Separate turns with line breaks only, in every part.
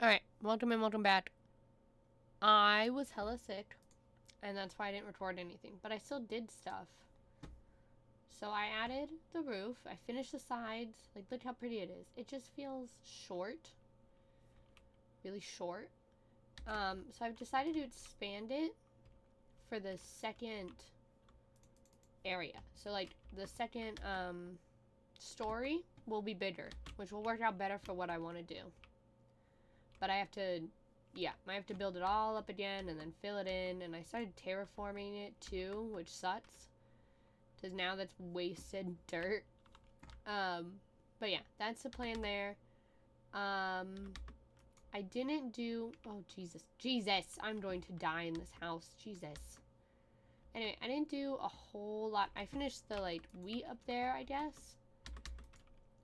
Alright, welcome and welcome back. I was hella sick, and that's why I didn't record anything, but I still did stuff. So I added the roof, I finished the sides, like look how pretty it is. It just feels short, really short. So I've decided to expand it for the second area. So like the second story will be bigger, which will work out better for what I want to do. But I have to build it all up again and then fill it in. And I started terraforming it too, which sucks. Because now that's wasted dirt. But yeah, that's the plan there. I didn't do... Oh, Jesus. Jesus! I'm going to die in this house. Jesus. Anyway, I didn't do a whole lot. I finished the, like, wheat up there, I guess.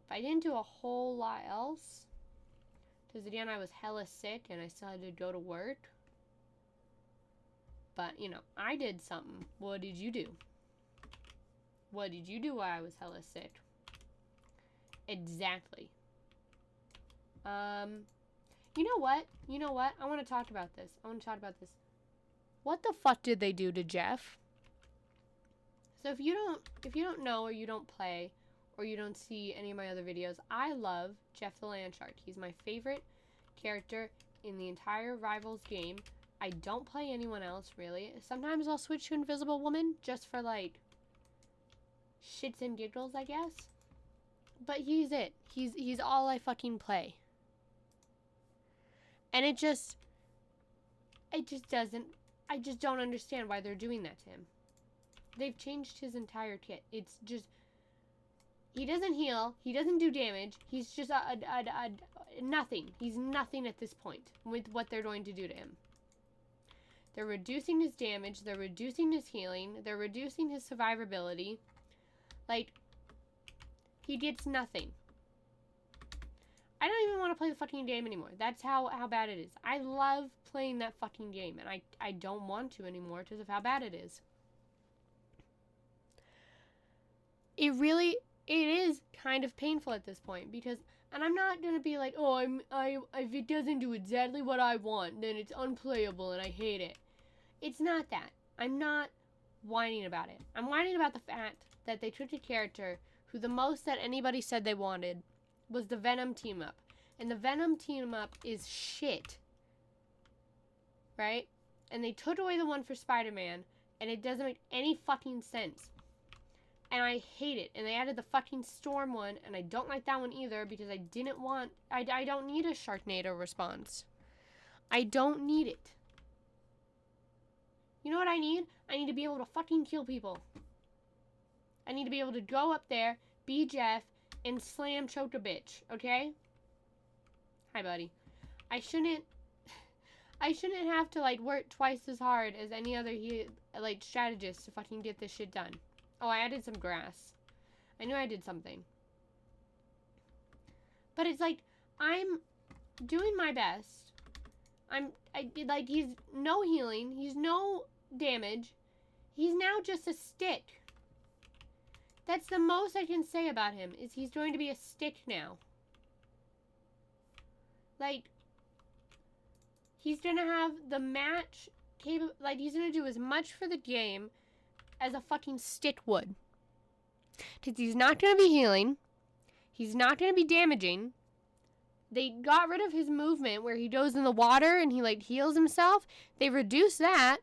But I didn't do a whole lot else. Because again, I was hella sick and I still had to go to work. But, you know, I did something. What did you do? What did you do while I was hella sick? Exactly. You know what? You know what? I want to talk about this. What the fuck did they do to Jeff? So if you don't know or you don't play or you don't see any of my other videos, I love Jeff the Land Shark. He's my favorite character in the entire Rivals game. I don't play anyone else, really. Sometimes I'll switch to Invisible Woman just for, like, shits and giggles, I guess. But he's it. He's all I fucking play. And I just don't understand why they're doing that to him. They've changed his entire kit. It's just... He doesn't heal. He doesn't do damage. He's just nothing. He's nothing at this point with what they're going to do to him. They're reducing his damage. They're reducing his healing. They're reducing his survivability. Like, he gets nothing. I don't even want to play the fucking game anymore. That's how bad it is. I love playing that fucking game, and I don't want to anymore because of how bad it is. It is kind of painful at this point because, and I'm not gonna be like, oh, if it doesn't do exactly what I want, then it's unplayable and I hate it. It's not that. I'm not whining about it. I'm whining about the fact that they took a character who the most that anybody said they wanted was the Venom team up, and the Venom team up is shit, right? And they took away the one for Spider-Man, and it doesn't make any fucking sense. And I hate it. And they added the fucking Storm one. And I don't like that one either. Because I didn't want... I don't need a Sharknado response. I don't need it. You know what I need? I need to be able to fucking kill people. I need to be able to go up there, be Jeff, and slam choke a bitch. Okay? Hi, buddy. I shouldn't have to, like, work twice as hard as any other, like, strategist to fucking get this shit done. Oh, I added some grass. I knew I did something. But it's like, I'm doing my best. Like, he's no healing. He's no damage. He's now just a stick. That's the most I can say about him, is he's going to be a stick now. Like, he's gonna have the match like, he's gonna do as much for the game as a fucking stick would. Because he's not going to be healing. He's not going to be damaging. They got rid of his movement where he goes in the water and he, like, heals himself. They reduced that.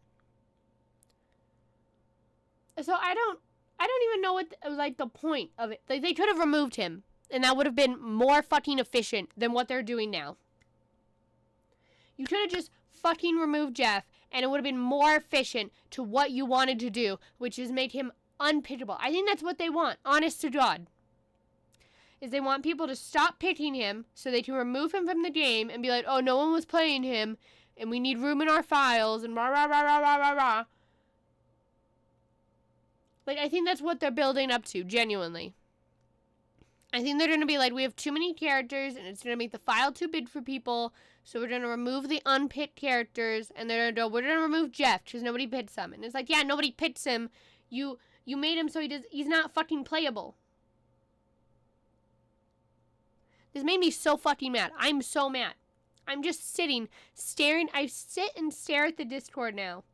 So I don't even know what, like, the point of it. Like, they could have removed him. And that would have been more fucking efficient than what they're doing now. You could have just fucking removed Jeff, and it would have been more efficient to what you wanted to do, which is make him unpickable. I think that's what they want, honest to God. Is they want people to stop picking him so they can remove him from the game and be like, oh, no one was playing him, and we need room in our files, and rah, rah, rah, rah, rah, rah, rah. Like, I think that's what they're building up to, genuinely. I think they're going to be like, we have too many characters, and it's going to make the file too big for people, so we're going to remove the unpicked characters, and they're going to go, we're going to remove Jeff, because nobody picks him. And it's like, yeah, nobody picks him. You made him so he's not fucking playable. This made me so fucking mad. I'm so mad. I'm just sitting, staring. I sit and stare at the Discord now.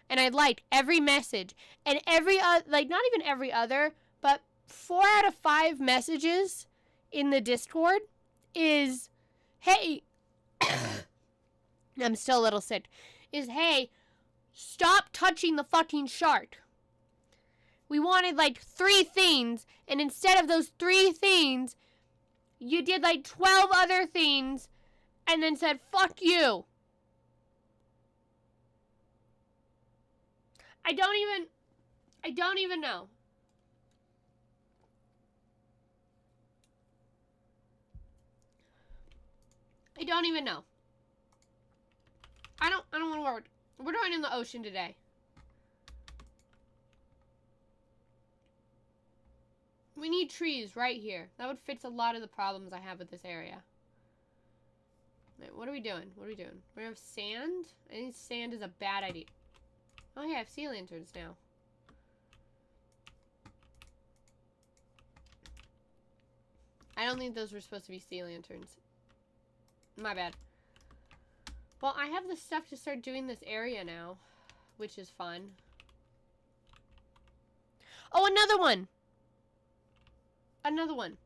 And I like every message. And every, like, not even every other, but 4 out of 5 messages in the Discord is, hey, I'm still a little sick, is, hey, stop touching the fucking shark. We wanted, like, 3 things, and instead of those 3 things, you did, like, 12 other things, and then said, fuck you. I don't even know. I don't even know. I don't want to work. We're going in the ocean today. We need trees right here. That would fix a lot of the problems I have with this area. Right, what are we doing? What are we doing? We have sand? I think sand is a bad idea. Oh yeah, I have sea lanterns now. I don't think those were supposed to be sea lanterns. My bad. Well, I have the stuff to start doing this area now, which is fun. Oh, another one! Another one.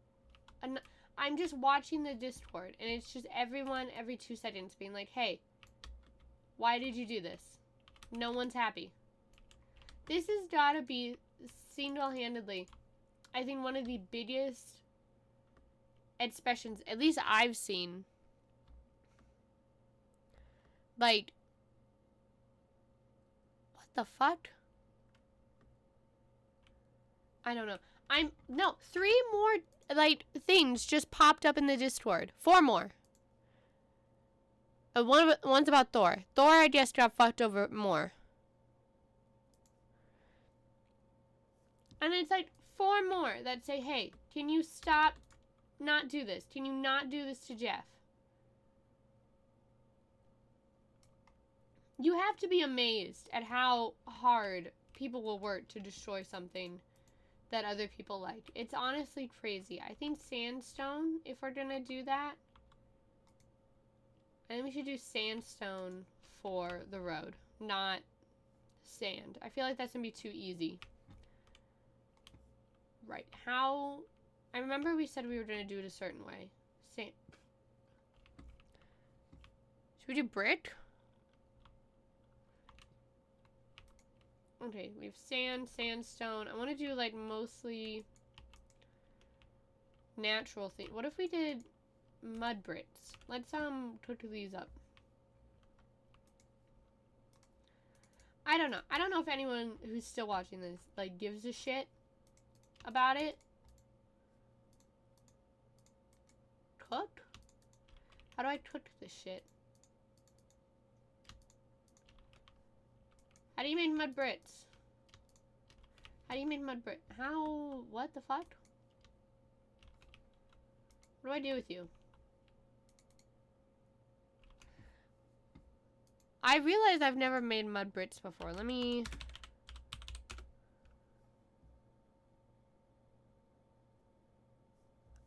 I'm just watching the Discord, and it's just everyone every 2 seconds being like, hey, why did you do this? No one's happy. This has gotta be single-handedly, I think, one of the biggest expressions, at least I've seen. Like, what the fuck? I don't know. No, 3 more, like, things just popped up in the Discord. 4 more. One's about Thor. Thor, I guess, got fucked over more. And it's like 4 more that say, hey, can you stop, not do this? Can you not do this to Jeff? You have to be amazed at how hard people will work to destroy something that other people like. It's honestly crazy. I think sandstone, if we're gonna do that, I think we should do sandstone for the road, not sand. I feel like that's gonna be too easy. Right, how, I remember we said we were gonna do it a certain way. Sand. Should we do brick? Okay, we have sand, sandstone. I want to do, like, mostly natural things. What if we did mud bricks? Let's, cook these up. I don't know. I don't know if anyone who's still watching this, like, gives a shit about it. Cook? How do I cook this shit? How do you make mud bricks? How do you make mud brick? How? What the fuck? What do I do with you? I realize I've never made mud bricks before. Let me...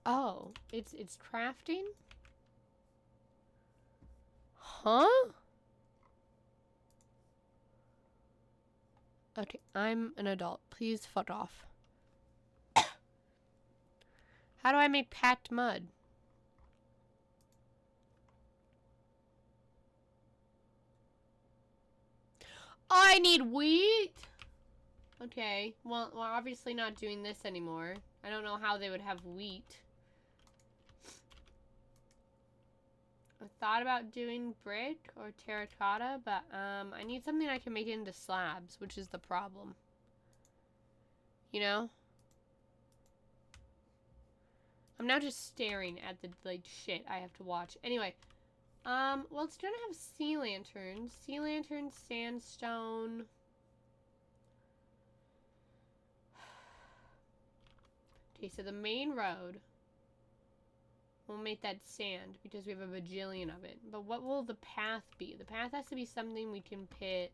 Oh, it's crafting? Huh? Okay, I'm an adult. Please fuck off. How do I make packed mud? I need wheat! Okay, well, we're obviously not doing this anymore. I don't know how they would have wheat. I thought about doing brick or terracotta, but I need something I can make it into slabs, which is the problem. You know? I'm now just staring at the, like, shit I have to watch. Anyway, well, it's gonna have sea lanterns. Sea lanterns, sandstone. Okay, so the main road. We'll make that sand because we have a bajillion of it. But what will the path be? The path has to be something we can pit.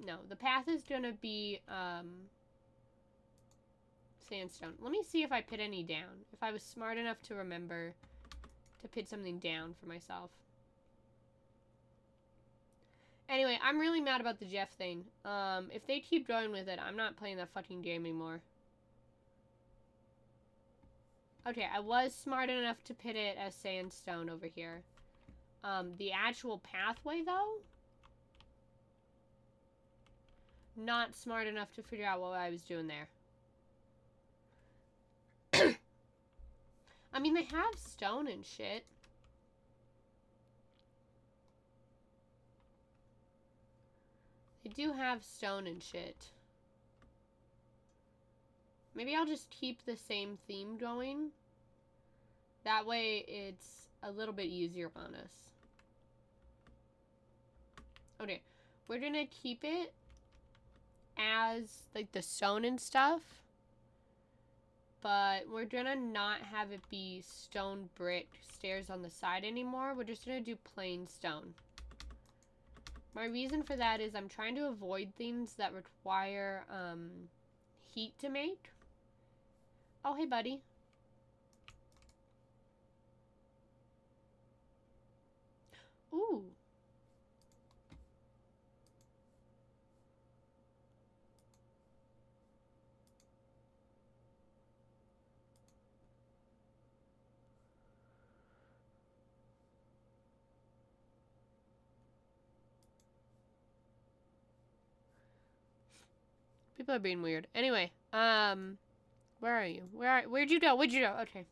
No, the path is gonna be sandstone. Let me see if I put any down. If I was smart enough to remember to put something down for myself. Anyway, I'm really mad about the Jeff thing. If they keep going with it, I'm not playing that fucking game anymore. Okay, I was smart enough to put it as sandstone over here. The actual pathway, though? Not smart enough to figure out what I was doing there. I mean, they have stone and shit. They do have stone and shit. Maybe I'll just keep the same theme going. That way it's a little bit easier on us. Okay, we're gonna keep it as like the stone and stuff. But we're gonna not have it be stone brick stairs on the side anymore. We're just gonna do plain stone. My reason for that is I'm trying to avoid things that require heat to make. Oh, hey, buddy. Ooh. People are being weird. Anyway, where are you? Where'd you go? Where'd you go? Okay.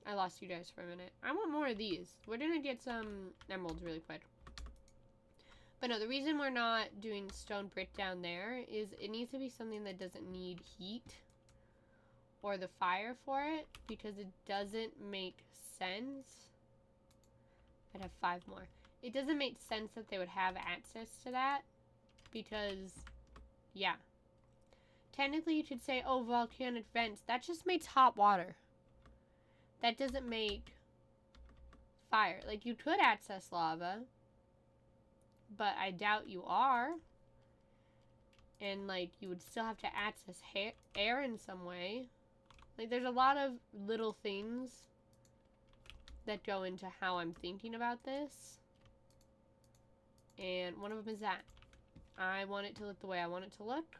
I lost you guys for a minute. I want more of these. We're gonna get some emeralds really quick. But no, the reason we're not doing stone brick down there is it needs to be something that doesn't need heat or the fire for it, because it doesn't make sense. I'd have 5 more. It doesn't make sense that they would have access to that, because, yeah. Technically, you could say, oh, volcanic vents. That just makes hot water. That doesn't make fire. Like, you could access lava, but I doubt you are. And, like, you would still have to access air in some way. Like, there's a lot of little things that go into how I'm thinking about this. And one of them is that. I want it to look the way I want it to look.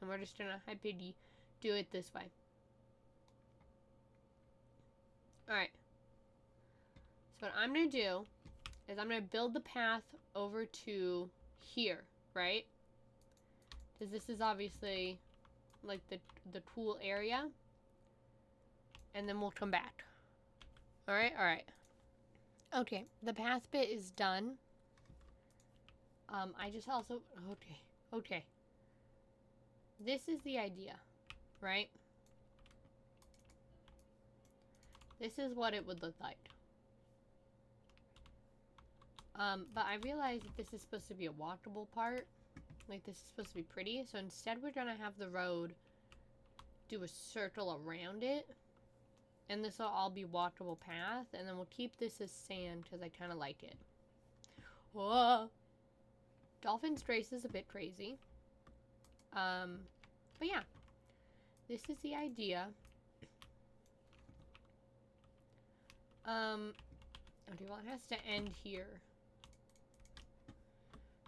And we're just gonna happily do it this way. Alright. So what I'm gonna do is I'm gonna build the path over to here, right? Because this is obviously like the pool area. And then we'll come back. Alright, alright. Okay, the path bit is done. I just also... Okay. This is the idea, right? This is what it would look like. But I realized that this is supposed to be a walkable part. Like, this is supposed to be pretty. So instead we're gonna have the road do a circle around it. And this will all be walkable path. And then we'll keep this as sand because I kind of like it. Whoa! Dolphin's Grace is a bit crazy. But yeah. This is the idea. Okay, well, it has to end here.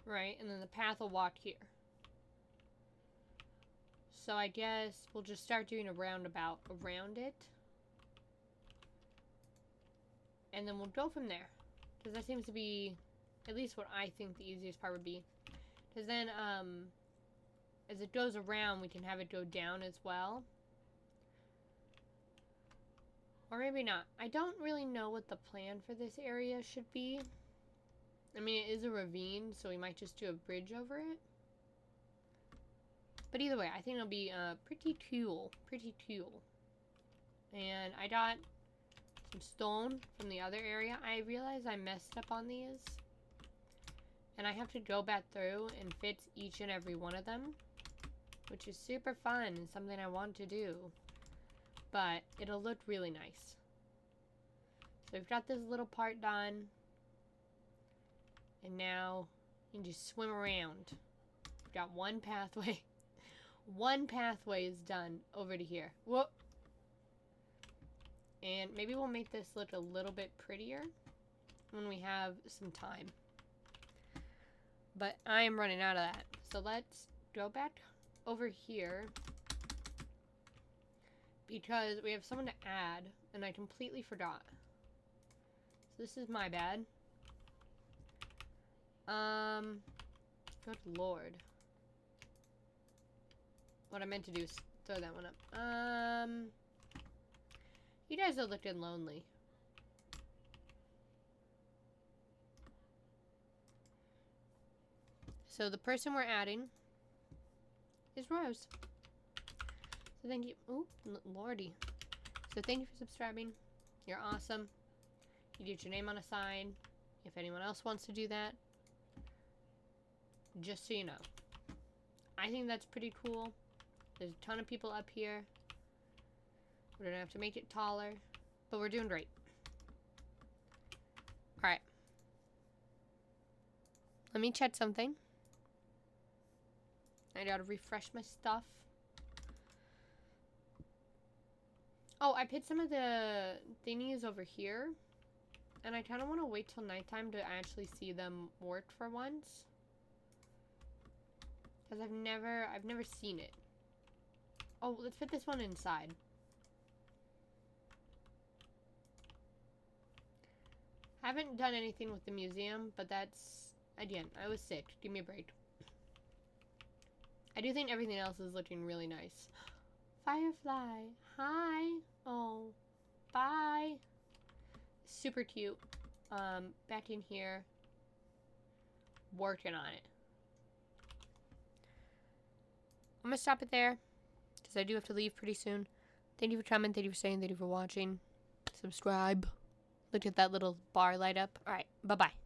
Right, and then the path will walk here. So I guess we'll just start doing a roundabout around it. And then we'll go from there. Because that seems to be, at least what I think the easiest part would be. Because then, as it goes around, we can have it go down as well. Or maybe not. I don't really know what the plan for this area should be. I mean, it is a ravine, so we might just do a bridge over it. But either way, I think it'll be pretty cool. Pretty cool. And I got some stone from the other area. I realized I messed up on these. And I have to go back through and fix each and every one of them. Which is super fun and something I want to do. But it'll look really nice. So we've got this little part done. And now you can just swim around. We've got one pathway. One pathway is done over to here. Whoop. And maybe we'll make this look a little bit prettier when we have some time. But I am running out of that. So let's go back over here. Because we have someone to add, and I completely forgot. So this is my bad. Good lord. What I meant to do is throw that one up. You guys are looking lonely. So the person we're adding is Rose. So thank you. Oh, lordy. So thank you for subscribing. You're awesome. You get your name on a sign. If anyone else wants to do that, just so you know. I think that's pretty cool. There's a ton of people up here. We're gonna have to make it taller, but we're doing great. Alright. Let me check something. I gotta refresh my stuff. Oh, I put some of the thingies over here. And I kind of want to wait till nighttime to actually see them work for once. Because I've never seen it. Oh, let's put this one inside. Haven't done anything with the museum, but that's, again, I was sick. Give me a break. I do think everything else is looking really nice. Firefly. Hi. Oh. Bye. Super cute. Back in here. Working on it. I'm gonna stop it there. Because I do have to leave pretty soon. Thank you for coming. Thank you for staying. Thank you for watching. Subscribe. Look at that little bar light up. Alright. Bye-bye.